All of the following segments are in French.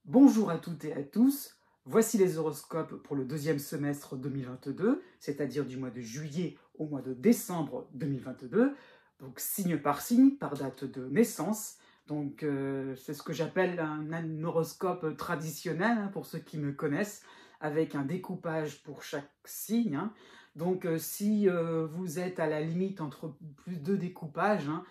Bonjour à toutes et à tous, voici les horoscopes pour le deuxième semestre 2022, c'est-à-dire du mois de juillet au mois de décembre 2022, donc signe, par date de naissance. Donc c'est ce que j'appelle un horoscope traditionnel, hein, pour ceux qui me connaissent, avec un découpage pour chaque signe, hein. Donc si vous êtes à la limite entre plus de découpages, hein,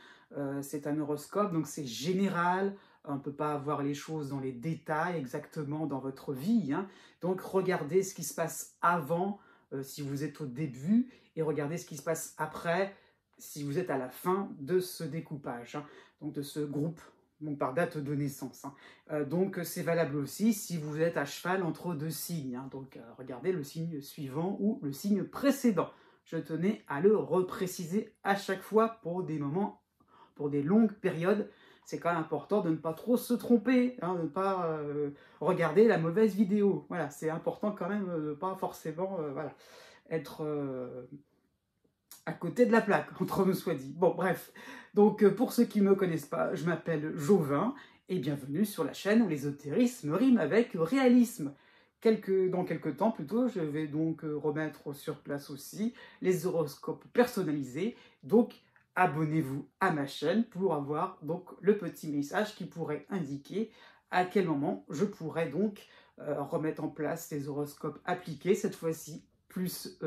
c'est un horoscope, donc c'est général. On ne peut pas avoir les choses dans les détails exactement dans votre vie, hein. Donc regardez ce qui se passe avant, si vous êtes au début, et regardez ce qui se passe après si vous êtes à la fin de ce découpage, hein, donc de ce groupe, donc par date de naissance, hein. Donc c'est valable aussi si vous êtes à cheval entre deux signes, hein. Donc regardez le signe suivant ou le signe précédent. Je tenais à le repréciser à chaque fois pour des moments, pour des longues périodes. C'est quand même important de ne pas trop se tromper, hein, de ne pas regarder la mauvaise vidéo. Voilà, c'est important quand même de ne pas forcément voilà, être à côté de la plaque, entre nous soit dit. Bon, bref. Donc, pour ceux qui ne me connaissent pas, je m'appelle Jovin, et bienvenue sur la chaîne où l'ésotérisme rime avec réalisme. Dans quelques temps, plutôt, je vais donc remettre sur place aussi les horoscopes personnalisés. Donc, abonnez-vous à ma chaîne pour avoir donc le petit message qui pourrait indiquer à quel moment je pourrais donc remettre en place les horoscopes appliqués, cette fois-ci plus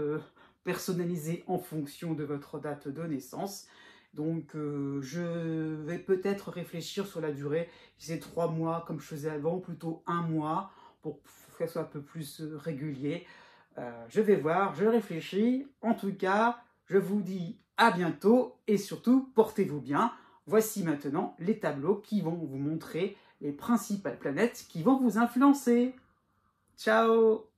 personnalisés en fonction de votre date de naissance. Donc je vais peut-être réfléchir sur la durée, si c'est 3 mois comme je faisais avant, ou plutôt 1 mois, pour que ce soit un peu plus régulier. Je vais voir, je réfléchis. En tout cas, je vous dis à bientôt et surtout, portez-vous bien. Voici maintenant les tableaux qui vont vous montrer les principales planètes qui vont vous influencer. Ciao!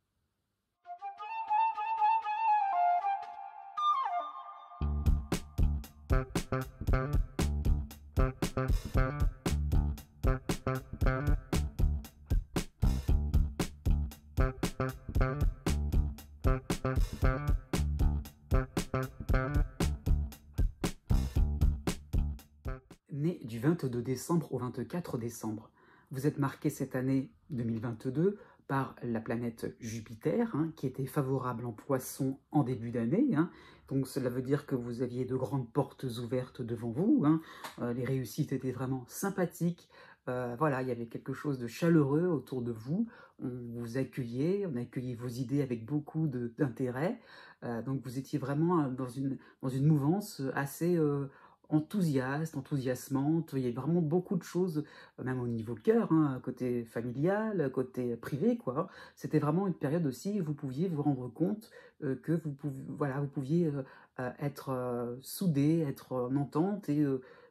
Né du 22 décembre au 24 décembre. Vous êtes marqué cette année 2022 par la planète Jupiter, hein, qui était favorable en Poisson en début d'année, hein. Donc cela veut dire que vous aviez de grandes portes ouvertes devant vous, hein. Les réussites étaient vraiment sympathiques. Voilà, il y avait quelque chose de chaleureux autour de vous. On vous accueillait, on accueillait vos idées avec beaucoup d'intérêt. Donc vous étiez vraiment dans une mouvance assez enthousiaste, enthousiasmante. Il y a vraiment beaucoup de choses, même au niveau cœur, hein, côté familial, côté privé, quoi. C'était vraiment une période aussi où vous pouviez vous rendre compte que voilà, vous pouviez être soudés, être en entente, et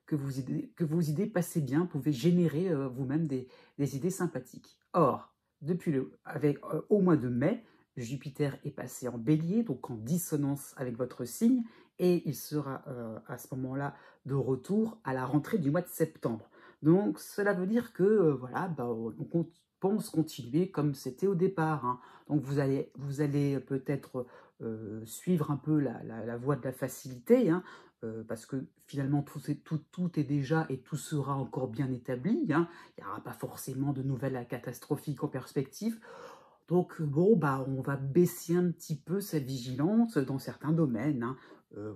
que vos idées passaient bien, pouvaient générer vous-même des idées sympathiques. Or, au mois de mai, Jupiter est passé en bélier, donc en dissonance avec votre signe, et il sera à ce moment-là de retour à la rentrée du mois de septembre. Donc cela veut dire que voilà, on pense continuer comme c'était au départ, hein. Donc vous allez peut-être suivre un peu la voie de la facilité, hein, parce que finalement tout est déjà et tout sera encore bien établi, hein. Il n'y aura pas forcément de nouvelles catastrophiques en perspective. Donc bon, on va baisser un petit peu sa vigilance dans certains domaines, hein.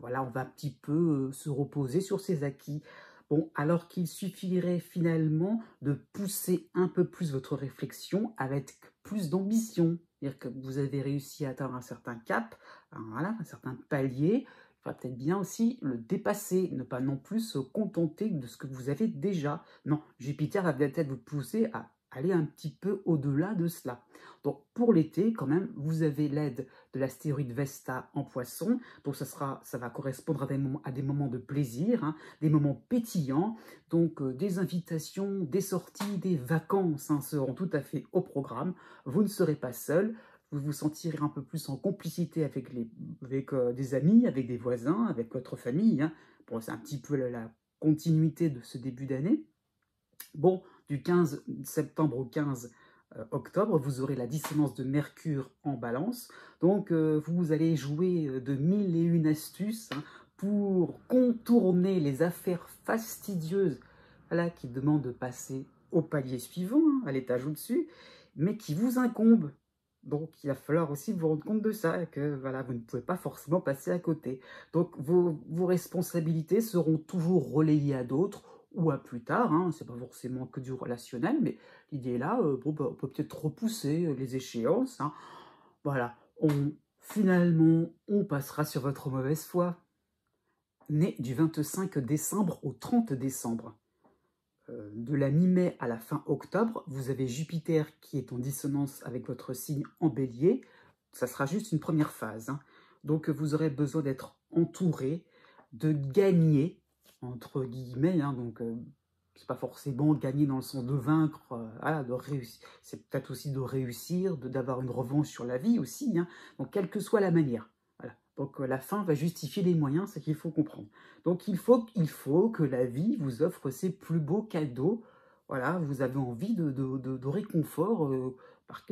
Voilà, on va un petit peu se reposer sur ses acquis. Bon, alors qu'il suffirait finalement de pousser un peu plus votre réflexion avec plus d'ambition. C'est-à-dire que vous avez réussi à atteindre un certain cap, voilà, un certain palier. Il va peut-être bien aussi le dépasser, ne pas non plus se contenter de ce que vous avez déjà. Non, Jupiter va peut-être vous pousser à aller un petit peu au-delà de cela. Donc pour l'été, quand même, vous avez l'aide de l'astéroïde Vesta en Poisson. Donc ça va correspondre à des moments de plaisir, hein, des moments pétillants. Donc des invitations, des sorties, des vacances, hein, seront tout à fait au programme. Vous ne serez pas seul. Vous vous sentirez un peu plus en complicité avec des amis, avec des voisins, avec votre famille, hein. Bon, c'est un petit peu la continuité de ce début d'année. Bon, du 15 septembre au 15 octobre, vous aurez la dissonance de Mercure en Balance. Donc, vous allez jouer de 1001 astuces, hein, pour contourner les affaires fastidieuses, voilà, qui demandent de passer au palier suivant, hein, à l'étage au-dessus, mais qui vous incombe. Donc, il va falloir aussi vous rendre compte de ça, que voilà, vous ne pouvez pas forcément passer à côté. Donc, vos responsabilités seront toujours relayées à d'autres ou à plus tard. Hein, c'est pas forcément que du relationnel, mais l'idée est là, bon, bah, on peut peut-être repousser les échéances. Hein. Voilà, finalement, on passera sur votre mauvaise foi. Né du 25 décembre au 30 décembre. De la mi-mai à la fin octobre, vous avez Jupiter qui est en dissonance avec votre signe en bélier. Ça sera juste une première phase. Hein. Donc vous aurez besoin d'être entouré, de gagner, entre guillemets. Hein, donc c'est pas forcément gagner dans le sens de vaincre, voilà, de réussir. C'est peut-être aussi de réussir, d'avoir une revanche sur la vie aussi. Hein. Donc quelle que soit la manière. Voilà. Donc la fin va justifier les moyens, c'est qu'il faut comprendre. Donc il faut que la vie vous offre ses plus beaux cadeaux. Voilà, vous avez envie de réconfort par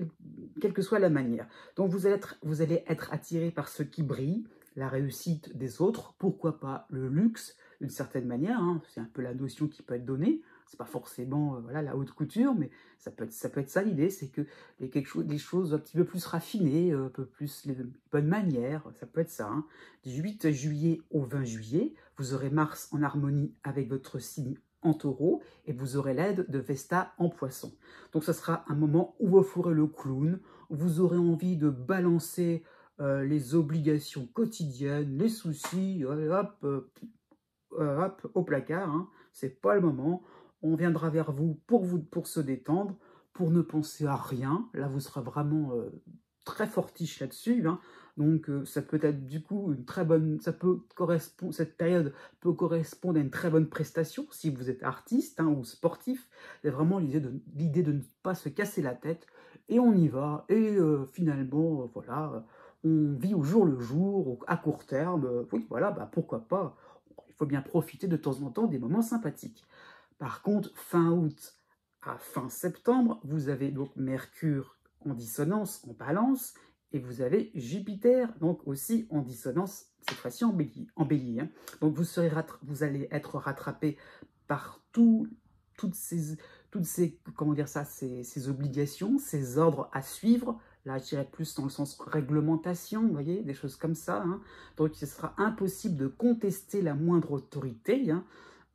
quelle que soit la manière. Donc vous allez être attiré par ce qui brille, la réussite des autres, pourquoi pas le luxe d'une certaine manière. Hein, c'est un peu la notion qui peut être donnée. C'est pas forcément voilà, la haute couture, mais ça peut être ça l'idée, c'est que des choses un petit peu plus raffinées, un peu plus les bonnes manières, ça peut être ça. Hein. Du 8 juillet au 20 juillet, vous aurez Mars en harmonie avec votre signe en taureau et vous aurez l'aide de Vesta en poisson. Donc ce sera un moment où vous ferez le clown, où vous aurez envie de balancer les obligations quotidiennes, les soucis, hop, au placard. Hein. C'est pas le moment. On viendra vers vous pour se détendre, pour ne penser à rien. Là, vous serez vraiment très fortiche là-dessus. Hein. Donc, ça peut être du coup une très bonne. Cette période peut correspondre à une très bonne prestation si vous êtes artiste hein, ou sportif. C'est vraiment l'idée de ne pas se casser la tête. Et on y va. Et finalement, voilà, on vit au jour le jour, à court terme. Oui, voilà, bah, pourquoi pas. Il faut bien profiter de temps en temps des moments sympathiques. Par contre, fin août à fin septembre, vous avez donc Mercure en dissonance, en balance, et vous avez Jupiter, donc aussi en dissonance, cette fois-ci en bélier. Hein. Donc vous allez être rattrapé par comment dire ça, ces obligations, ces ordres à suivre. Là, je dirais plus dans le sens réglementation, vous voyez, des choses comme ça. Hein. Donc, il sera impossible de contester la moindre autorité. Hein.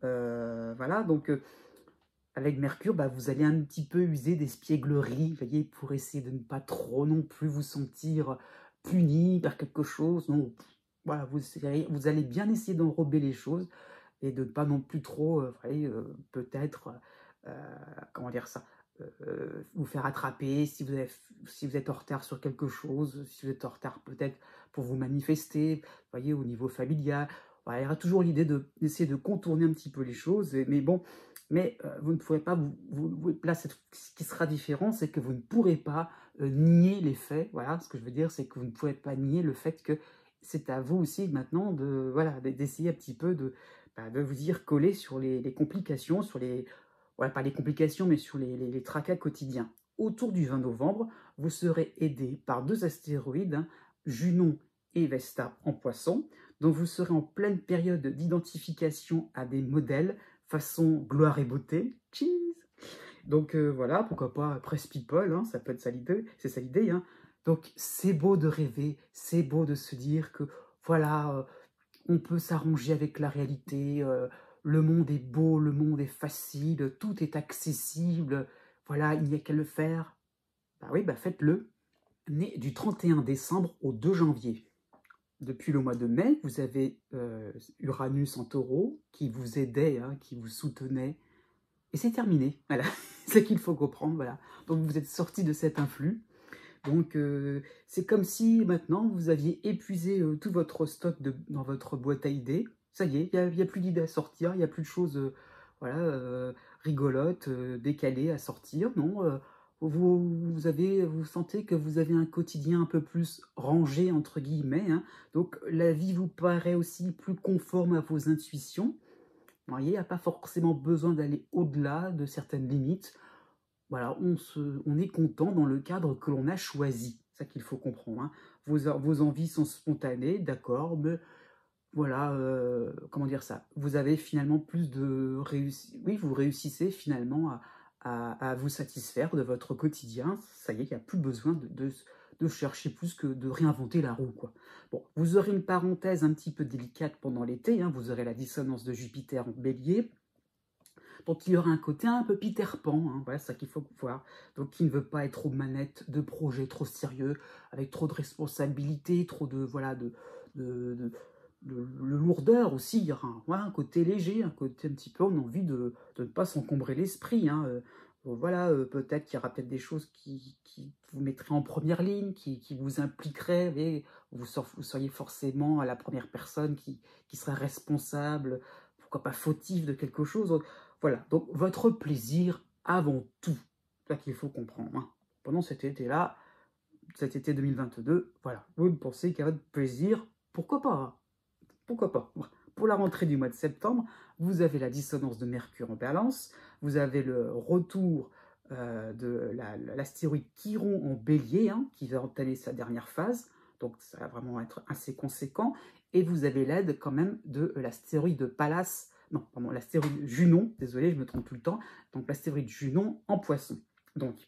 Voilà, donc avec Mercure, bah, vous allez un petit peu user d'espièglerie, vous voyez, pour essayer de ne pas trop non plus vous sentir puni par quelque chose. Donc, voilà, vous allez bien essayer d'enrober les choses et de ne pas non plus trop, peut-être, comment dire ça, vous faire attraper si vous êtes en retard sur quelque chose, si vous êtes en retard peut-être pour vous manifester, vous voyez, au niveau familial. Voilà, il y aura toujours l'idée d'essayer de contourner un petit peu les choses, mais bon, vous ne pourrez pas, là, ce qui sera différent, c'est que vous ne pourrez pas nier les faits. Voilà, ce que je veux dire, c'est que vous ne pourrez pas nier le fait que c'est à vous aussi maintenant d'essayer un petit peu de vous y recoller sur les complications, sur les, voilà, pas les complications, mais sur les tracas quotidiens. Autour du 20 novembre, vous serez aidé par deux astéroïdes, hein, Junon et Vesta en poisson, donc vous serez en pleine période d'identification à des modèles façon gloire et beauté. Cheese. Donc voilà, pourquoi pas Press People, hein, ça peut être ça l'idée, c'est ça l'idée. Hein. Donc c'est beau de rêver, c'est beau de se dire que voilà, on peut s'arranger avec la réalité, le monde est beau, le monde est facile, tout est accessible, voilà, il n'y a qu'à le faire. Bah oui, bah faites-le. Né du 31 décembre au 2 janvier. Depuis le mois de mai, vous avez Uranus en taureau qui vous aidait, hein, qui vous soutenait. Et c'est terminé, voilà. C'est ce qu'il faut comprendre, voilà. Donc vous êtes sorti de cet influx. Donc c'est comme si maintenant vous aviez épuisé tout votre stock dans votre boîte à idées. Ça y est, il n'y a plus d'idées à sortir, il n'y a plus de choses voilà, rigolotes, décalées à sortir. Non, vous sentez que vous avez un quotidien un peu plus rangé, entre guillemets. Hein. Donc la vie vous paraît aussi plus conforme à vos intuitions. Vous voyez, il n'y a pas forcément besoin d'aller au-delà de certaines limites. Voilà, on est content dans le cadre que l'on a choisi. C'est ça qu'il faut comprendre. Hein. Vos envies sont spontanées, d'accord, mais voilà, comment dire ça, vous avez finalement plus de réussite. Oui, vous réussissez finalement à vous satisfaire de votre quotidien. Ça y est, il n'y a plus besoin de chercher plus que de réinventer la roue, quoi. Bon, vous aurez une parenthèse un petit peu délicate pendant l'été, hein, vous aurez la dissonance de Jupiter en Bélier, donc il y aura un côté un peu Peter Pan, hein, voilà, c'est ça qu'il faut voir. Donc qui ne veut pas être aux manettes de projets trop sérieux, avec trop de responsabilités, trop de, voilà, de, de, de lourdeur aussi. Il y aura voilà, un côté léger, un côté un petit peu, on a envie de ne pas s'encombrer l'esprit, hein. Voilà, peut-être qu'il y aura peut-être des choses qui vous mettraient en première ligne, qui vous impliqueraient, mais vous seriez forcément la première personne qui serait responsable, pourquoi pas fautif de quelque chose. Voilà, donc votre plaisir avant tout, c'est ça qu'il faut comprendre, hein. Pendant cet été-là, cet été 2022, voilà, vous pensez qu'à votre plaisir, pourquoi pas, hein. Pourquoi pas. Pour la rentrée du mois de septembre, vous avez la dissonance de Mercure en Balance, vous avez le retour de l'astéroïde Chiron en Bélier, hein, qui va entamer sa dernière phase, donc ça va vraiment être assez conséquent, et vous avez l'aide quand même de l'astéroïde Pallas, non, pardon, l'astéroïde Junon, désolé, je me trompe tout le temps, donc l'astéroïde Junon en Poisson. Donc,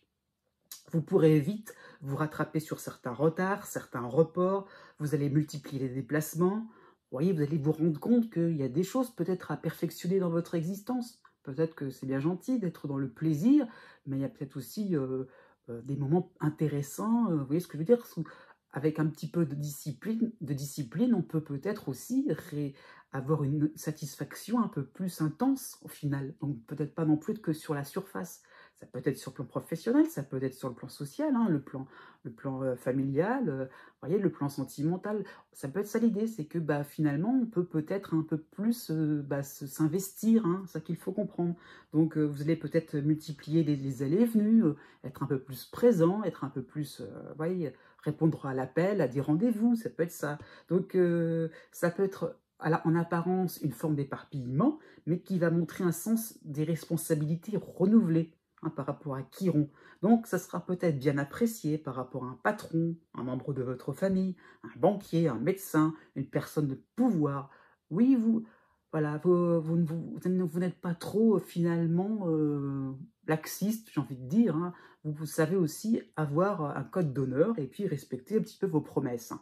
vous pourrez vite vous rattraper sur certains retards, certains reports, vous allez multiplier les déplacements. Vous voyez, vous allez vous rendre compte qu'il y a des choses peut-être à perfectionner dans votre existence. Peut-être que c'est bien gentil d'être dans le plaisir, mais il y a peut-être aussi des moments intéressants. Vous voyez ce que je veux dire? Avec un petit peu de discipline, on peut peut-être aussi avoir une satisfaction un peu plus intense au final. Donc peut-être pas non plus que sur la surface. Ça peut être sur le plan professionnel, ça peut être sur le plan social, hein, le plan familial, voyez, le plan sentimental. Ça peut être ça l'idée, c'est que bah, finalement, on peut peut-être un peu plus s'investir, hein, c'est ça qu'il faut comprendre. Donc vous allez peut-être multiplier les allées et venues, être un peu plus présent, être un peu plus, voyez, répondre à l'appel, à des rendez-vous, ça peut être ça. Donc ça peut être en apparence une forme d'éparpillement, mais qui va montrer un sens des responsabilités renouvelées, hein, par rapport à Chiron. Donc ça sera peut-être bien apprécié par rapport à un patron, un membre de votre famille, un banquier, un médecin, une personne de pouvoir. Oui, voilà, vous n'êtes pas trop finalement laxiste, j'ai envie de dire, hein. Vous savez aussi avoir un code d'honneur et puis respecter un petit peu vos promesses, hein.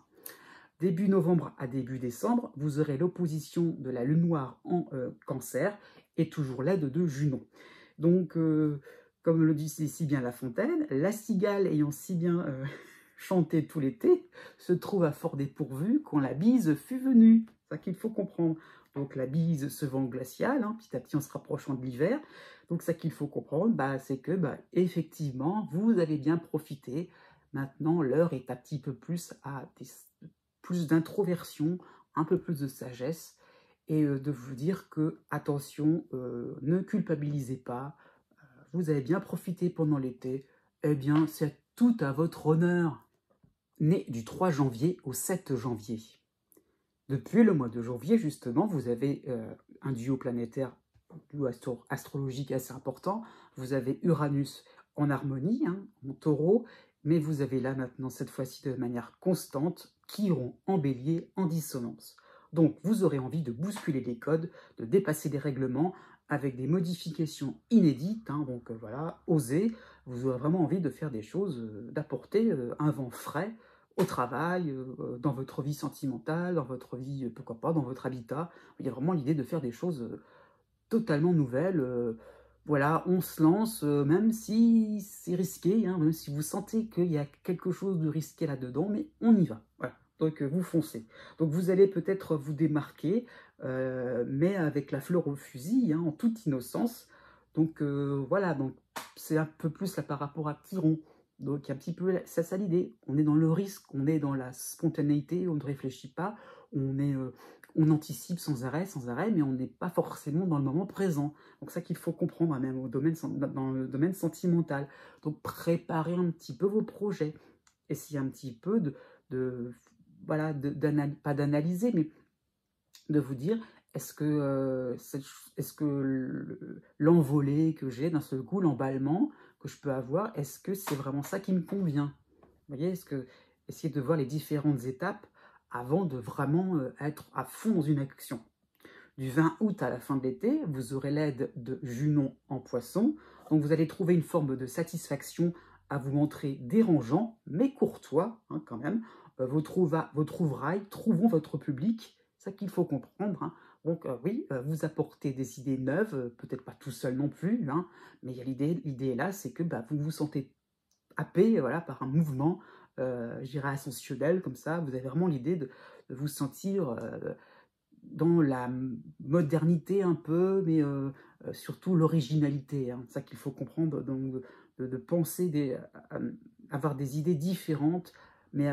Début novembre à début décembre, vous aurez l'opposition de la lune noire en cancer et toujours l'aide de Junon. Donc, comme le dit si bien La Fontaine, la cigale ayant si bien chanté tout l'été se trouve à fort dépourvu quand la bise fut venue. C'est ça qu'il faut comprendre. Donc la bise se vend glaciale, hein, petit à petit en se rapprochant de l'hiver. Donc ça qu'il faut comprendre, bah, c'est que effectivement, vous avez bien profité. Maintenant, l'heure est un petit peu plus à plus d'introversion, un peu plus de sagesse, et de vous dire que, attention, ne culpabilisez pas, vous avez bien profité pendant l'été, eh bien, c'est tout à votre honneur. Né du 3 janvier au 7 janvier. Depuis le mois de janvier, justement, vous avez un duo planétaire, duo astrologique assez important. Vous avez Uranus en harmonie, hein, en taureau, mais vous avez là maintenant, cette fois-ci de manière constante, Chiron en bélier, en dissonance. Donc, vous aurez envie de bousculer les codes, de dépasser les règlements avec des modifications inédites, hein, donc voilà, osez. Vous aurez vraiment envie de faire des choses, d'apporter un vent frais au travail, dans votre vie sentimentale, dans votre vie, pourquoi pas, dans votre habitat. Il y a vraiment l'idée de faire des choses totalement nouvelles. Voilà, on se lance, même si c'est risqué, hein, même si vous sentez qu'il y a quelque chose de risqué là-dedans, mais on y va. Voilà. Donc vous foncez. Donc vous allez peut-être vous démarquer, mais avec la fleur au fusil, hein, en toute innocence. Donc voilà, donc c'est un peu plus là par rapport à Chiron. Donc un petit peu, c'est ça l'idée. On est dans le risque, on est dans la spontanéité, on ne réfléchit pas, on anticipe sans arrêt, mais on n'est pas forcément dans le moment présent. Donc ça qu'il faut comprendre, hein, même dans le domaine sentimental. Donc préparez un petit peu vos projets. Essayez un petit peu voilà, pas d'analyser, mais de vous dire, est-ce que l'envolée que j'ai d'un seul coup, l'emballement que je peux avoir, est-ce que c'est vraiment ça qui me convient? Vous voyez, essayez de voir les différentes étapes avant de vraiment être à fond dans une action. Du 20 août à la fin de l'été, vous aurez l'aide de Junon en Poisson. Donc vous allez trouver une forme de satisfaction à vous montrer dérangeant, mais courtois quand même. Votre ouvrage, trouvons votre public, c'est ça qu'il faut comprendre. Donc oui, vous apportez des idées neuves, peut-être pas tout seul non plus, mais l'idée est là, c'est que vous vous sentez happé voilà, par un mouvement, je dirais ascensionnel, comme ça. Vous avez vraiment l'idée de vous sentir dans la modernité un peu, mais surtout l'originalité. C'est ça qu'il faut comprendre, donc de penser, avoir des idées différentes, mais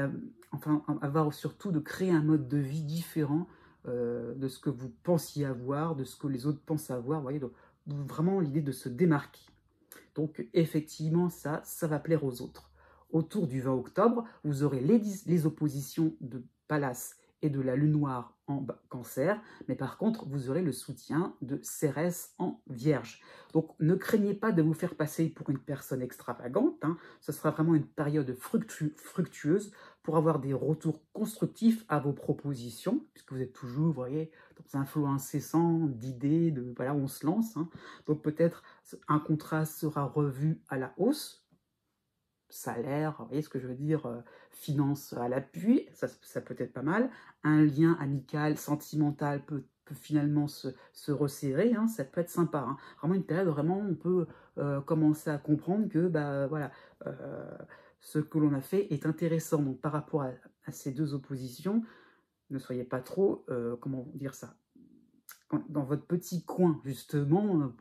enfin, avoir surtout de créer un mode de vie différent de ce que vous pensiez avoir, de ce que les autres pensent avoir. Vous voyez, donc, vraiment l'idée de se démarquer. Donc effectivement, ça va plaire aux autres. Autour du 20 octobre, vous aurez les oppositions de Pallas et de la Lune Noire en Cancer, mais par contre, vous aurez le soutien de Cérès en Vierge. Donc ne craignez pas de vous faire passer pour une personne extravagante, ce sera vraiment une période fructueuse pour avoir des retours constructifs à vos propositions, puisque vous êtes toujours, vous voyez, dans un flot incessant d'idées, voilà, on se lance. Donc peut-être un contrat sera revu à la hausse, salaire, vous voyez ce que je veux dire, finance à l'appui, ça peut être pas mal. Un lien amical, sentimental peut finalement se resserrer, ça peut être sympa. Vraiment une période, vraiment, on peut commencer à comprendre que voilà, ce que l'on a fait est intéressant. Donc par rapport à ces deux oppositions, ne soyez pas trop, comment dire ça, dans votre petit coin, justement,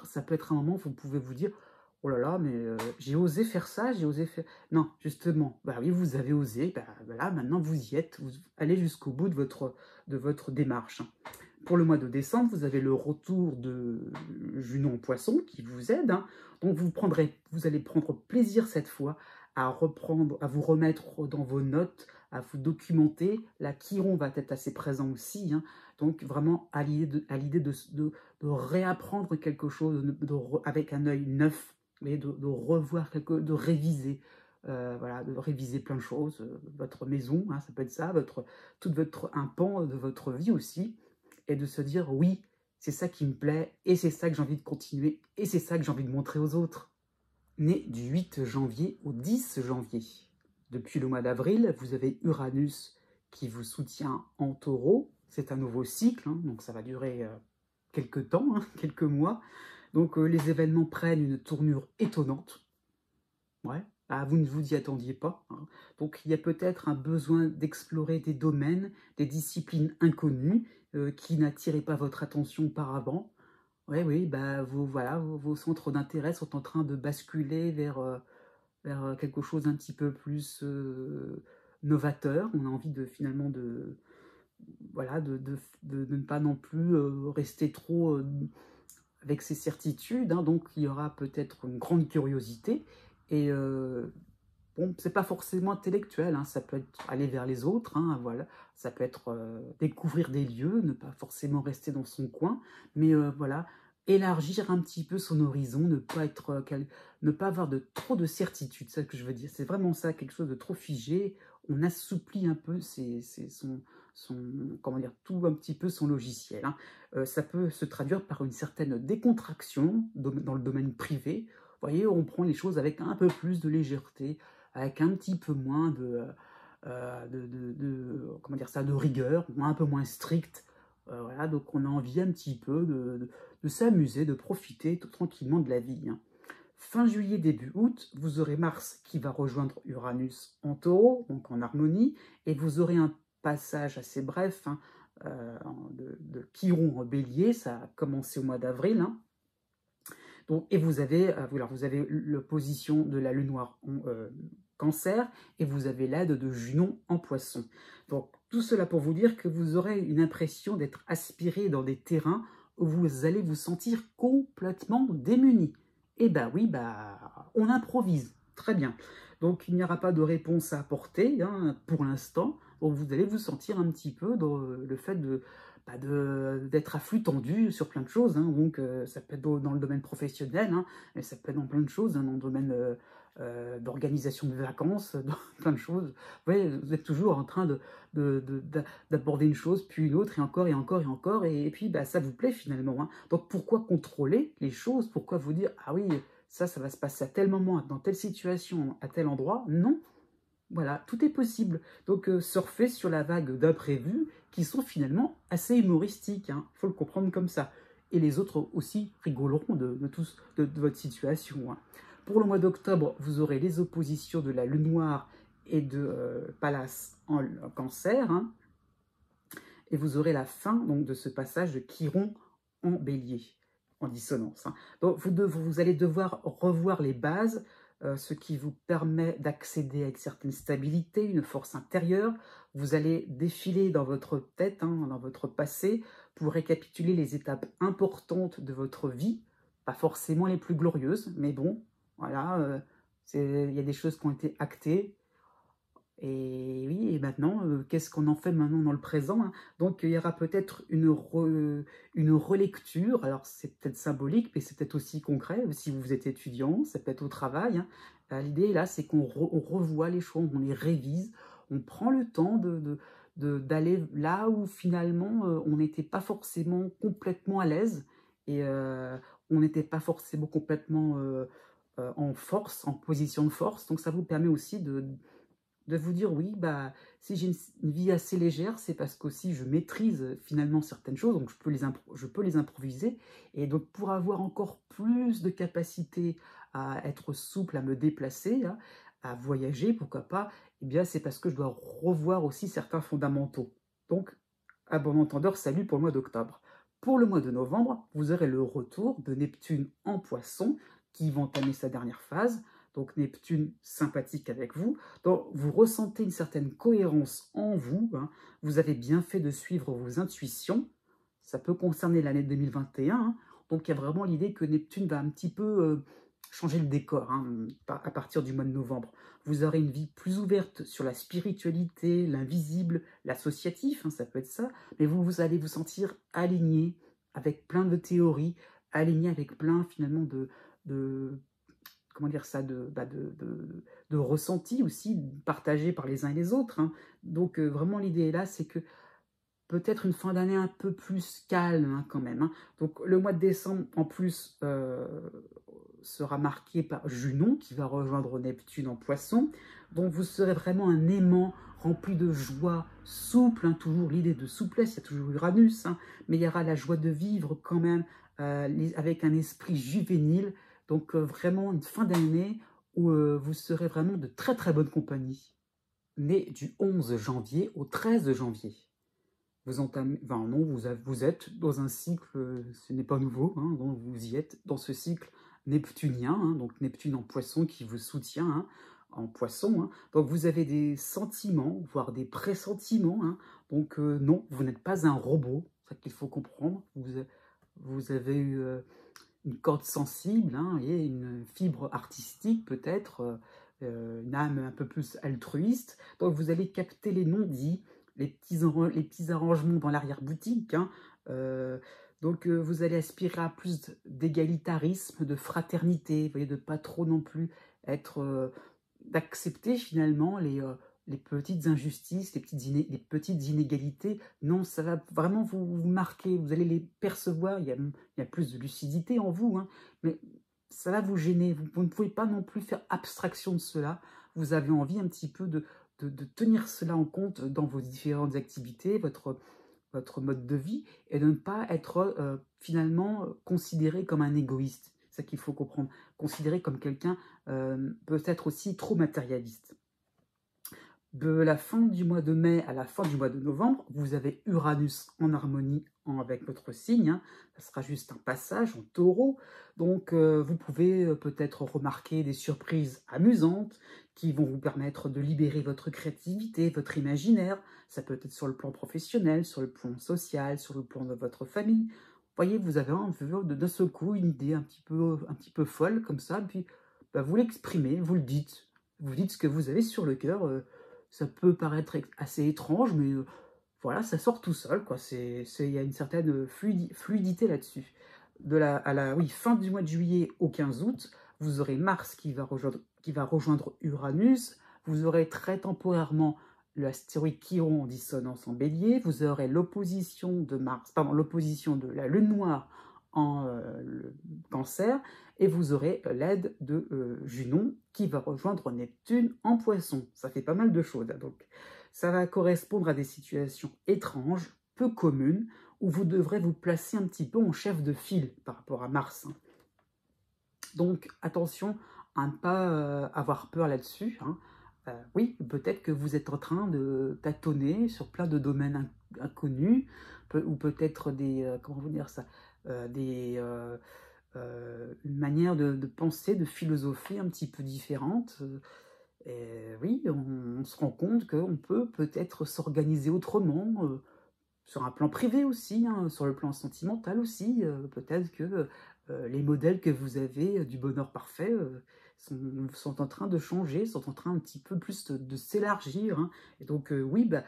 ça peut être un moment où vous pouvez vous dire « Oh là là, mais j'ai osé faire ça, j'ai osé faire... » Non, justement, oui, vous avez osé, voilà, maintenant vous y êtes, vous allez jusqu'au bout de votre démarche. Pour le mois de décembre, vous avez le retour de Junon en Poisson qui vous aide, donc vous allez prendre plaisir cette fois à vous remettre dans vos notes, à vous documenter. La Chiron va être assez présent aussi, donc vraiment à l'idée de réapprendre quelque chose avec un œil neuf, de revoir de réviser, voilà, de réviser plein de choses, votre maison, ça peut être ça, un pan de votre vie aussi, et de se dire oui, c'est ça qui me plaît, et c'est ça que j'ai envie de continuer, et c'est ça que j'ai envie de montrer aux autres. Né du 8 janvier au 10 janvier. Depuis le mois d'avril, vous avez Uranus qui vous soutient en Taureau. C'est un nouveau cycle, donc ça va durer quelques temps, quelques mois. Donc les événements prennent une tournure étonnante. Ouais, vous ne vous y attendiez pas. Donc il y a peut-être un besoin d'explorer des domaines, des disciplines inconnues qui n'attiraient pas votre attention auparavant. Oui, vos centres d'intérêt sont en train de basculer vers quelque chose un petit peu plus novateur. On a envie finalement voilà, de ne pas non plus rester trop avec ses certitudes. Donc il y aura peut-être une grande curiosité. Et bon, c'est pas forcément intellectuel, ça peut être aller vers les autres, voilà. Ça peut être découvrir des lieux, ne pas forcément rester dans son coin, mais voilà, élargir un petit peu son horizon, ne pas avoir trop de certitude, c'est ce que je veux dire. C'est vraiment ça, quelque chose de trop figé. On assouplit un peu comment dire, tout un petit peu son logiciel. Ça peut se traduire par une certaine décontraction dans le domaine privé. Vous voyez, on prend les choses avec un peu plus de légèreté, avec un petit peu moins comment dire ça, de rigueur, un peu moins strict. Voilà, donc on a envie un petit peu de s'amuser, de profiter tout tranquillement de la vie. Fin juillet, début août, vous aurez Mars qui va rejoindre Uranus en Taureau, donc en harmonie, et vous aurez un passage assez bref de Chiron en Bélier, ça a commencé au mois d'avril. Donc, et vous avez l'opposition de la Lune Noire en Cancer, et vous avez l'aide de Junon en Poisson. Donc tout cela pour vous dire que vous aurez une impression d'être aspiré dans des terrains où vous allez vous sentir complètement démunis. Et oui, on improvise, très bien. Donc il n'y aura pas de réponse à apporter pour l'instant, donc vous allez vous sentir un petit peu dans le fait d'être à flux tendu sur plein de choses. Donc ça peut être dans le domaine professionnel, mais ça peut être dans plein de choses, dans le domaine d'organisation de vacances, dans plein de choses. Vous voyez, vous êtes toujours en train d'aborder une chose, puis une autre, et encore, et encore, et encore, et puis ça vous plaît finalement. Donc pourquoi contrôler les choses? Pourquoi vous dire, ah oui, ça va se passer à tel moment, dans telle situation, à tel endroit. Non, voilà, tout est possible. Donc, surfer sur la vague d'imprévus qui sont finalement assez humoristiques, hein. Il faut le comprendre comme ça. Et les autres aussi rigoleront de votre situation, hein. Pour le mois d'octobre, vous aurez les oppositions de la Lune Noire et de Pallas en Cancer, hein. Et vous aurez la fin donc, de ce passage de Chiron en Bélier, en dissonance, hein. Donc, vous allez devoir revoir les bases, ce qui vous permet d'accéder à une certaine stabilité, une force intérieure. Vous allez défiler dans votre tête, hein, dans votre passé, pour récapituler les étapes importantes de votre vie, pas forcément les plus glorieuses, mais bon, voilà, il y a des choses qui ont été actées. Et oui, et maintenant, qu'est-ce qu'on en fait maintenant dans le présent, hein? Donc, il y aura peut-être une relecture. Alors, c'est peut-être symbolique, mais c'est peut-être aussi concret. Si vous êtes étudiant, ça peut être au travail, hein. L'idée, là, c'est qu'on revoit les choses, on les révise, on prend le temps d'aller là où, finalement, on n'était pas forcément complètement à l'aise et on n'était pas forcément complètement en force, en position de force. Donc, ça vous permet aussi de vous dire oui, bah, si j'ai une vie assez légère, c'est parce qu'aussi je maîtrise finalement certaines choses, donc je peux les improviser. Et donc pour avoir encore plus de capacité à être souple, à me déplacer, hein, à voyager, pourquoi pas, eh bien c'est parce que je dois revoir aussi certains fondamentaux. Donc, à bon entendeur, salut pour le mois d'octobre. Pour le mois de novembre, vous aurez le retour de Neptune en Poisson qui va entamer sa dernière phase. Donc Neptune sympathique avec vous. Donc vous ressentez une certaine cohérence en vous, hein. Vous avez bien fait de suivre vos intuitions. Ça peut concerner l'année 2021, hein. Donc il y a vraiment l'idée que Neptune va un petit peu changer le décor, hein, à partir du mois de novembre. Vous aurez une vie plus ouverte sur la spiritualité, l'invisible, l'associatif, hein, ça peut être ça. Mais vous allez vous sentir aligné avec plein de théories, aligné avec plein finalement de comment dire ça, de ressenti aussi, partagé par les uns et les autres, hein. Donc vraiment l'idée est là, c'est que peut-être une fin d'année un peu plus calme, hein, quand même, hein. Donc le mois de décembre, en plus, sera marqué par Junon, qui va rejoindre Neptune en Poisson. Donc vous serez vraiment un aimant rempli de joie, souple, hein, toujours l'idée de souplesse, il y a toujours Uranus, hein, mais il y aura la joie de vivre quand même, avec un esprit juvénile. Donc vraiment une fin d'année où vous serez vraiment de très très bonne compagnie. Né du 11 janvier au 13 janvier. Vous entamez, enfin non, vous êtes dans un cycle, ce n'est pas nouveau, hein, donc vous y êtes dans ce cycle neptunien, hein, donc Neptune en Poisson qui vous soutient, hein, en Poisson, hein. Donc vous avez des sentiments, voire des pressentiments, hein. Donc non, vous n'êtes pas un robot, c'est ça qu'il faut comprendre. Vous avez eu une corde sensible, hein, et une fibre artistique peut-être, une âme un peu plus altruiste. Donc vous allez capter les non-dits, les petits arrangements dans l'arrière-boutique, hein. Donc vous allez aspirer à plus d'égalitarisme, de fraternité, vous voyez, de pas trop non plus être, d'accepter finalement les petites injustices, les petites inégalités. Non, ça va vraiment vous marquer, vous allez les percevoir, il y a plus de lucidité en vous, hein, mais ça va vous gêner, vous ne pouvez pas non plus faire abstraction de cela, vous avez envie un petit peu de tenir cela en compte dans vos différentes activités, votre mode de vie, et de ne pas être finalement considéré comme un égoïste. C'est ça qu'il faut comprendre, considéré comme quelqu'un peut-être aussi trop matérialiste. De la fin du mois de mai à la fin du mois de novembre, vous avez Uranus en harmonie avec votre signe, hein. Ça sera juste un passage en taureau. Donc, vous pouvez peut-être remarquer des surprises amusantes qui vont vous permettre de libérer votre créativité, votre imaginaire. Ça peut être sur le plan professionnel, sur le plan social, sur le plan de votre famille. Vous voyez, vous avez un peu d'un seul coup une idée un petit peu folle comme ça, puis bah, vous l'exprimez, vous le dites. Vous dites ce que vous avez sur le cœur. Ça peut paraître assez étrange, mais voilà, ça sort tout seul, quoi. Il y a une certaine fluidité là-dessus. Oui, fin du mois de juillet au 15 août, vous aurez Mars qui va rejoindre Uranus. Vous aurez très temporairement l'astéroïde Chiron en dissonance en Bélier. Vous aurez l'opposition de Mars, pardon, l'opposition de la Lune Noire en le Cancer, et vous aurez l'aide de Junon qui va rejoindre Neptune en Poisson. Ça fait pas mal de choses, hein. Donc ça va correspondre à des situations étranges, peu communes, où vous devrez vous placer un petit peu en chef de file par rapport à Mars, hein. Donc attention à ne pas avoir peur là-dessus, hein. Oui, peut-être que vous êtes en train de tâtonner sur plein de domaines inconnus, ou peut-être des, comment vous dire ça, une manière de penser, de philosophie un petit peu différente. Et oui, on se rend compte qu'on peut peut-être s'organiser autrement, sur un plan privé aussi, hein, sur le plan sentimental aussi. Peut-être que les modèles que vous avez du bonheur parfait sont en train de changer, sont en train un petit peu plus de s'élargir, hein. Et donc oui, bah,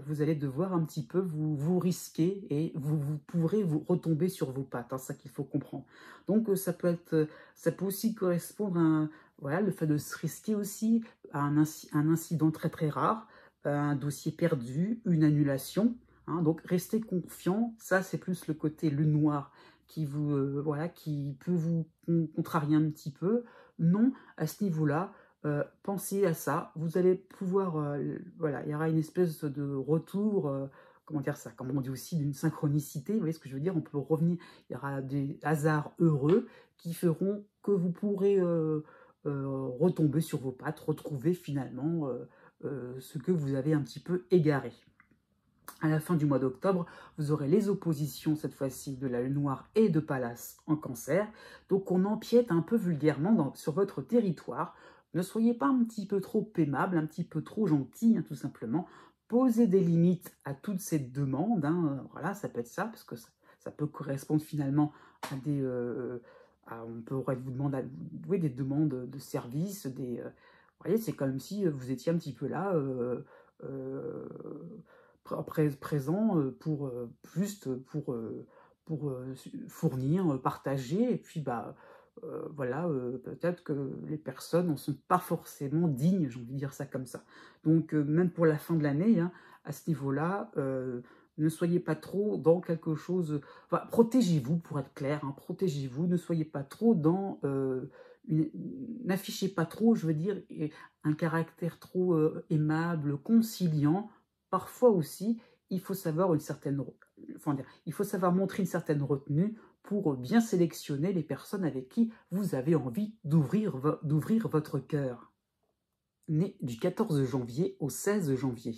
vous allez devoir un petit peu vous risquer, et vous pourrez vous retomber sur vos pattes, hein, c'est ça qu'il faut comprendre. Donc ça peut aussi correspondre à voilà, le fait de se risquer aussi à un incident très très rare, un dossier perdu, une annulation, hein. Donc restez confiant, ça c'est plus le côté lune noire qui vous voilà, qui peut vous contrarier un petit peu. Non, à ce niveau-là, pensez à ça. Vous allez pouvoir voilà, il y aura une espèce de retour, comment dire ça, comme on dit aussi, d'une synchronicité. Vous voyez ce que je veux dire? On peut revenir. Il y aura des hasards heureux qui feront que vous pourrez retomber sur vos pattes, retrouver finalement ce que vous avez un petit peu égaré. À la fin du mois d'octobre, vous aurez les oppositions, cette fois-ci, de la Lune Noire et de Pallas en Cancer. Donc on empiète un peu vulgairement sur votre territoire. Ne soyez pas un petit peu trop aimable, un petit peu trop gentil, hein, tout simplement. Posez des limites à toutes ces demandes, hein. Voilà, ça peut être ça, parce que ça peut correspondre finalement à des... on pourrait vous demander oui, des demandes de services, vous voyez, c'est comme si vous étiez un petit peu là... euh, présent pour juste pour fournir, partager, et puis bah voilà, peut-être que les personnes n'en sont pas forcément dignes, j'ai envie de dire ça comme ça. Donc même pour la fin de l'année, hein, à ce niveau-là, ne soyez pas trop dans quelque chose... Enfin, protégez-vous, pour être clair, hein, protégez-vous, ne soyez pas trop dans... N'affichez pas trop, je veux dire, un caractère trop aimable, conciliant. Parfois aussi, il faut savoir il faut savoir montrer une certaine retenue pour bien sélectionner les personnes avec qui vous avez envie d'ouvrir votre cœur. Né du 14 janvier au 16 janvier,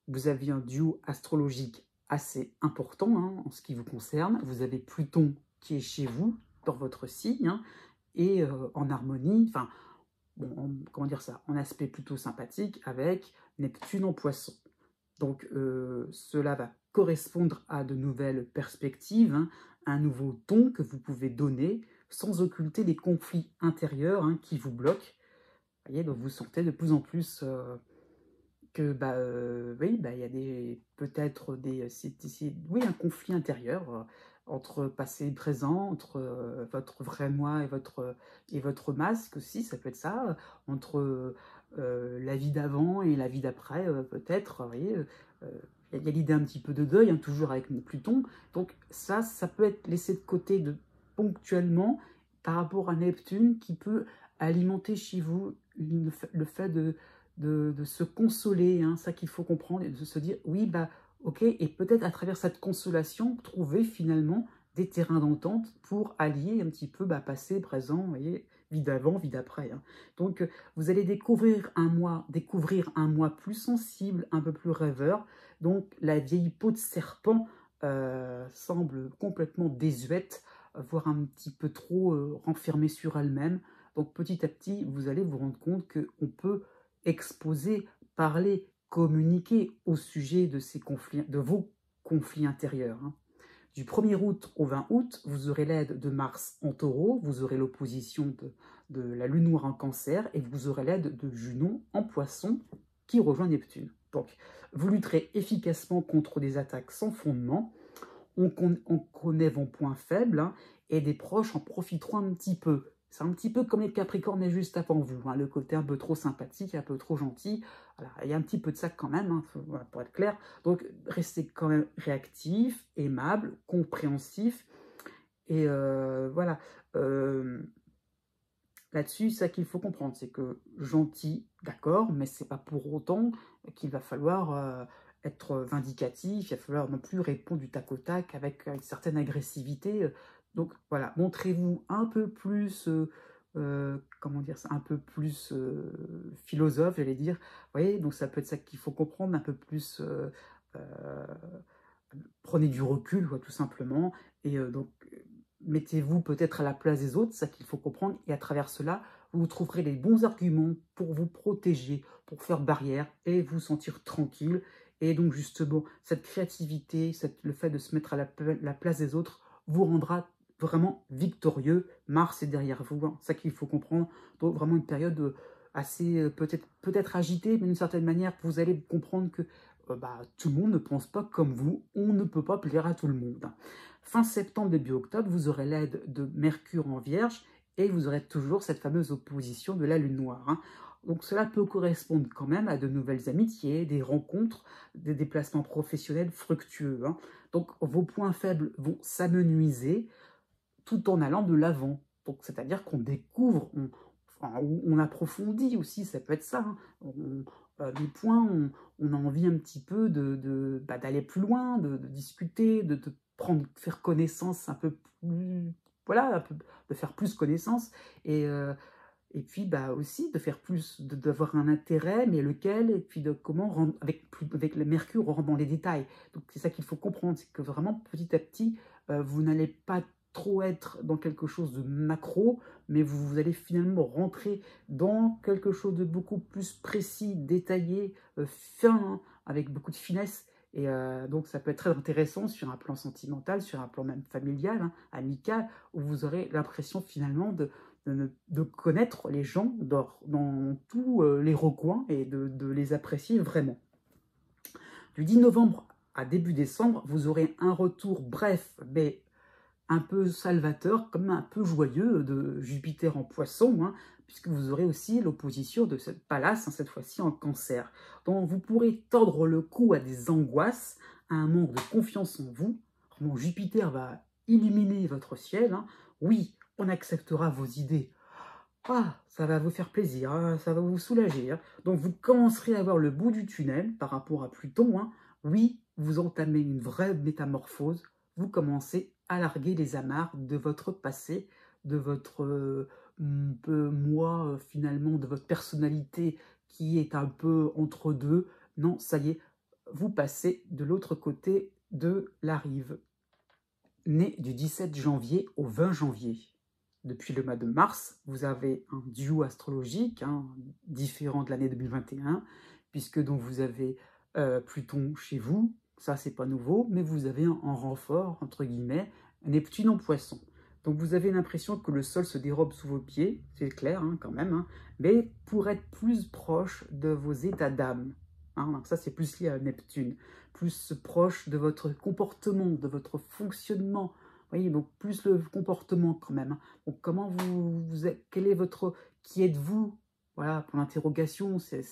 vous avez un duo astrologique assez important, hein, en ce qui vous concerne. Vous avez Pluton qui est chez vous, dans votre signe, hein, et en harmonie, enfin, bon, comment dire ça, en aspect plutôt sympathique avec Neptune en Poisson. Donc cela va correspondre à de nouvelles perspectives, hein, un nouveau ton que vous pouvez donner sans occulter les conflits intérieurs, hein, qui vous bloquent. Vous voyez, donc vous sentez de plus en plus que bah, oui, bah, il y a peut-être oui, un conflit intérieur entre passé et présent, entre votre vrai moi et votre masque aussi, ça peut être ça, entre la vie d'avant et la vie d'après, peut-être, vous voyez, il y a l'idée un petit peu de deuil, hein, toujours avec Pluton. Donc ça peut être laissé de côté ponctuellement par rapport à Neptune, qui peut alimenter chez vous le fait de se consoler, hein, ça qu'il faut comprendre, et de se dire, oui, bah, ok, et peut-être à travers cette consolation, trouver finalement des terrains d'entente pour allier un petit peu bah, passé, présent, vous voyez, vie d'avant, vie d'après, hein. Donc, vous allez découvrir un mois plus sensible, un peu plus rêveur. Donc, la vieille peau de serpent semble complètement désuète, voire un petit peu trop renfermée sur elle-même. Donc, petit à petit, vous allez vous rendre compte qu'on peut exposer, parler, communiquer au sujet de ces conflits, de vos conflits intérieurs, hein. Du 1er août au 20 août, vous aurez l'aide de Mars en Taureau, vous aurez l'opposition de la Lune Noire en Cancer, et vous aurez l'aide de Junon en Poisson qui rejoint Neptune. Donc, vous lutterez efficacement contre des attaques sans fondement, on connaît vos points faibles, hein, et des proches en profiteront un petit peu. C'est un petit peu comme les Capricornes, mais juste avant vous, hein, le côté un peu trop sympathique, un peu trop gentil. Voilà, il y a un petit peu de ça quand même, hein, pour être clair. Donc, restez quand même réactif, aimable, compréhensif. Et voilà. Là-dessus, ça qu'il faut comprendre, c'est que gentil, d'accord, mais c'est pas pour autant qu'il va falloir être vindicatif, il va falloir non plus répondre du tac au tac avec une certaine agressivité. Donc voilà, montrez-vous un peu plus, comment dire ça, un peu plus philosophe, j'allais dire. Vous voyez, donc ça peut être ça qu'il faut comprendre, un peu plus, euh, prenez du recul, quoi, tout simplement, et donc mettez-vous peut-être à la place des autres, c'est ça qu'il faut comprendre, et à travers cela, vous trouverez les bons arguments pour vous protéger, pour faire barrière et vous sentir tranquille. Et donc justement, cette créativité, le fait de se mettre à la place des autres, vous rendra vraiment victorieux. Mars est derrière vous, hein, c'est ça qu'il faut comprendre. Donc vraiment une période assez peut-être agitée, mais d'une certaine manière, vous allez comprendre que tout le monde ne pense pas comme vous, on ne peut pas plaire à tout le monde. Fin septembre, début octobre, vous aurez l'aide de Mercure en Vierge et vous aurez toujours cette fameuse opposition de la Lune noire, hein. Donc cela peut correspondre quand même à de nouvelles amitiés, des rencontres, des déplacements professionnels fructueux, hein. Donc vos points faibles vont s'amenuiser tout en allant de l'avant. Donc c'est-à-dire qu'on découvre, on approfondit aussi, ça peut être ça, hein. Des points, on a envie un petit peu d'aller plus loin, de discuter, de faire connaissance un peu plus, voilà, de faire plus connaissance, et, euh, et puis aussi de faire plus, d'avoir un intérêt, mais lequel, et puis de comment rendre, avec le Mercure, on rentre dans les détails. Donc c'est ça qu'il faut comprendre, c'est que vraiment petit à petit, vous n'allez pas trop être dans quelque chose de macro, mais vous allez finalement rentrer dans quelque chose de beaucoup plus précis, détaillé, fin, hein, avec beaucoup de finesse. Et donc ça peut être très intéressant sur un plan sentimental, sur un plan même familial, hein, amical, où vous aurez l'impression finalement de connaître les gens dans tous les recoins et de les apprécier vraiment. Du 10 novembre à début décembre, vous aurez un retour bref, mais un peu salvateur, comme un peu joyeux de Jupiter en Poisson, hein, puisque vous aurez aussi l'opposition de cette Pallas, hein, cette fois-ci en Cancer. Donc vous pourrez tordre le cou à des angoisses, à un manque de confiance en vous. Vraiment, Jupiter va illuminer votre ciel, hein. Oui, on acceptera vos idées. Ah, ça va vous faire plaisir, hein, ça va vous soulager, hein. Donc vous commencerez à voir le bout du tunnel par rapport à Pluton, hein. Oui, vous entamez une vraie métamorphose. Vous commencez à larguer les amarres de votre passé, de votre moi, finalement, de votre personnalité qui est un peu entre deux. Non, ça y est, vous passez de l'autre côté de la rive. Né du 17 janvier au 20 janvier. Depuis le mois de mars, vous avez un duo astrologique, hein, différent de l'année 2021, puisque donc vous avez Pluton chez vous, ça c'est pas nouveau, mais vous avez en renfort, entre guillemets, Neptune en Poisson. Donc vous avez l'impression que le sol se dérobe sous vos pieds, c'est clair, hein, quand même, hein, mais pour être plus proche de vos états d'âme, hein, donc ça c'est plus lié à Neptune, plus proche de votre comportement, de votre fonctionnement. Vous voyez, donc plus le comportement quand même, hein. Donc comment quel est votre, qui êtes-vous? Voilà, pour l'interrogation, c'est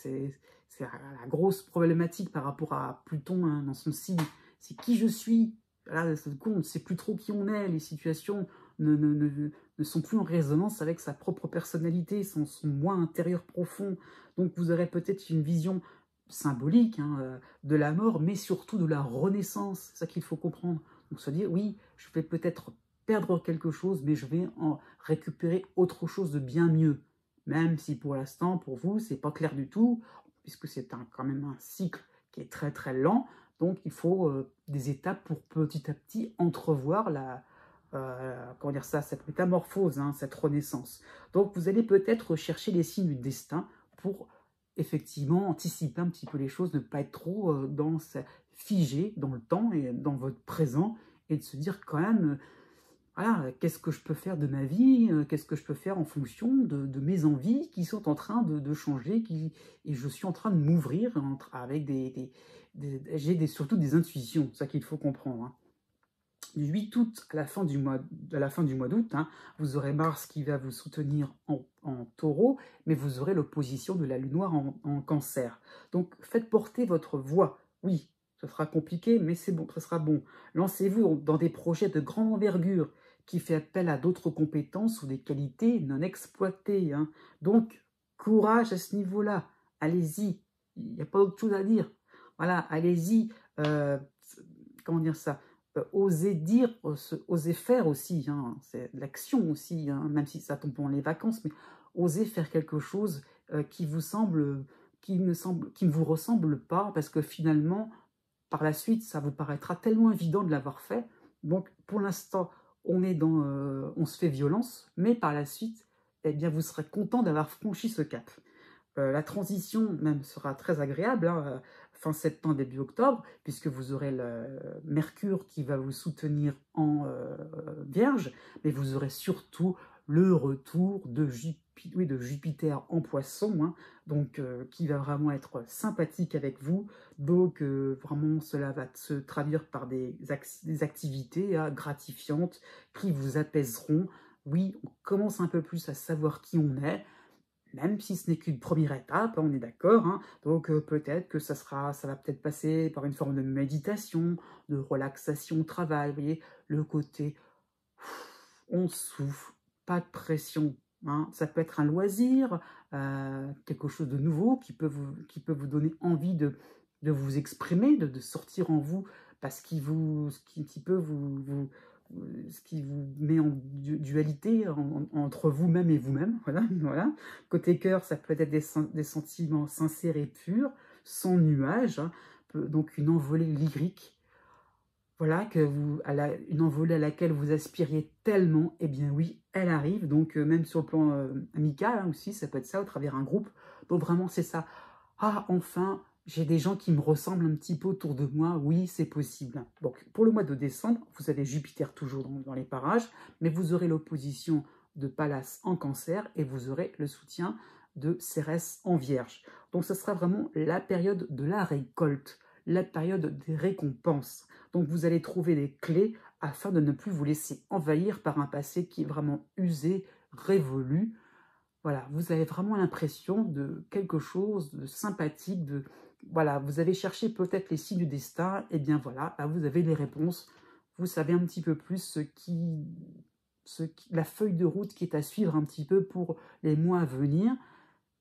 la grosse problématique par rapport à Pluton, hein, dans son signe. C'est qui je suis? Là, on ne sait plus trop qui on est, les situations ne sont plus en résonance avec sa propre personnalité, son moi intérieur profond. Donc vous aurez peut-être une vision symbolique, hein, de la mort, mais surtout de la renaissance. C'est ça qu'il faut comprendre. Donc se dire, oui, je vais peut-être perdre quelque chose, mais je vais en récupérer autre chose de bien mieux. Même si pour l'instant, pour vous, c'est pas clair du tout, puisque c'est quand même un cycle qui est très très lent. Donc il faut des étapes pour petit à petit entrevoir comment dire ça, cette métamorphose, hein, cette renaissance. Donc vous allez peut-être chercher les signes du destin pour effectivement anticiper un petit peu les choses, ne pas être trop figé dans le temps et dans votre présent, et de se dire quand même, voilà, qu'est-ce que je peux faire de ma vie, qu'est-ce que je peux faire en fonction de mes envies qui sont en train de changer, et je suis en train de m'ouvrir avec j'ai surtout des intuitions, c'est ça qu'il faut comprendre, hein. Du 8 août à la fin du mois d'août, hein, vous aurez Mars qui va vous soutenir en taureau, mais vous aurez l'opposition de la lune noire en cancer. Donc faites porter votre voix. Oui, ce sera compliqué, mais c'est bon, ce sera bon. Lancez-vous dans des projets de grande envergure qui fait appel à d'autres compétences ou des qualités non exploitées, hein. Donc, courage à ce niveau-là. Allez-y. Il n'y a pas autre chose à dire. Voilà, allez-y. Comment dire ça? Osez dire, osez faire aussi, hein. C'est de l'action aussi, hein, même si ça tombe pendant les vacances, mais osez faire quelque chose qui vous semble, qui ne vous ressemble pas, parce que finalement, par la suite, ça vous paraîtra tellement évident de l'avoir fait. Donc, pour l'instant, on se fait violence, mais par la suite, eh bien, vous serez content d'avoir franchi ce cap. La transition même sera très agréable, hein, fin septembre, début octobre, puisque vous aurez le Mercure qui va vous soutenir en Vierge, mais vous aurez surtout le retour de Jupiter en Poisson, hein, donc qui va vraiment être sympathique avec vous. Donc vraiment, cela va se traduire par des activités gratifiantes qui vous apaiseront. Oui, on commence un peu plus à savoir qui on est, même si ce n'est qu'une première étape, on est d'accord, hein. Donc peut-être que ça va peut-être passer par une forme de méditation, de relaxation au travail, vous voyez, le côté, on souffle, pas de pression, hein. Ça peut être un loisir, quelque chose de nouveau qui peut vous donner envie de vous exprimer, de sortir en vous, parce qui peut ce qui vous met en dualité entre vous-même et vous-même. Voilà, voilà. Côté cœur, ça peut être des sentiments sincères et purs, sans nuages, hein, donc une envolée lyrique. Voilà, une envolée à laquelle vous aspiriez tellement, eh bien oui, elle arrive. Donc même sur le plan amical, hein, aussi, ça peut être ça, au travers d'un groupe. Donc vraiment, c'est ça. Ah, enfin, j'ai des gens qui me ressemblent un petit peu autour de moi. Oui, c'est possible. Donc, pour le mois de décembre, vous avez Jupiter toujours dans les parages, mais vous aurez l'opposition de Pallas en Cancer et vous aurez le soutien de Cérès en Vierge. Donc, ce sera vraiment la période de la récolte, la période des récompenses. Donc, vous allez trouver des clés afin de ne plus vous laisser envahir par un passé qui est vraiment usé, révolu. Voilà, vous avez vraiment l'impression de quelque chose de sympathique, voilà, vous avez cherché peut-être les signes du destin, et bien voilà, là vous avez les réponses. Vous savez un petit peu plus la feuille de route qui est à suivre un petit peu pour les mois à venir.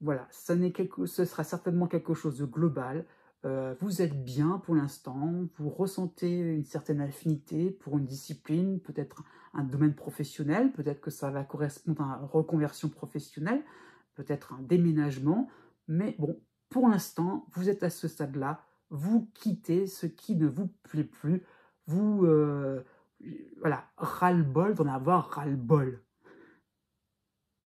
Voilà, ce sera certainement quelque chose de global. Vous êtes bien pour l'instant, vous ressentez une certaine affinité pour une discipline, peut-être un domaine professionnel, peut-être que ça va correspondre à une reconversion professionnelle, peut-être un déménagement, mais bon, pour l'instant, vous êtes à ce stade-là, vous quittez ce qui ne vous plaît plus, voilà, ras-le-bol d'en avoir ras-le-bol.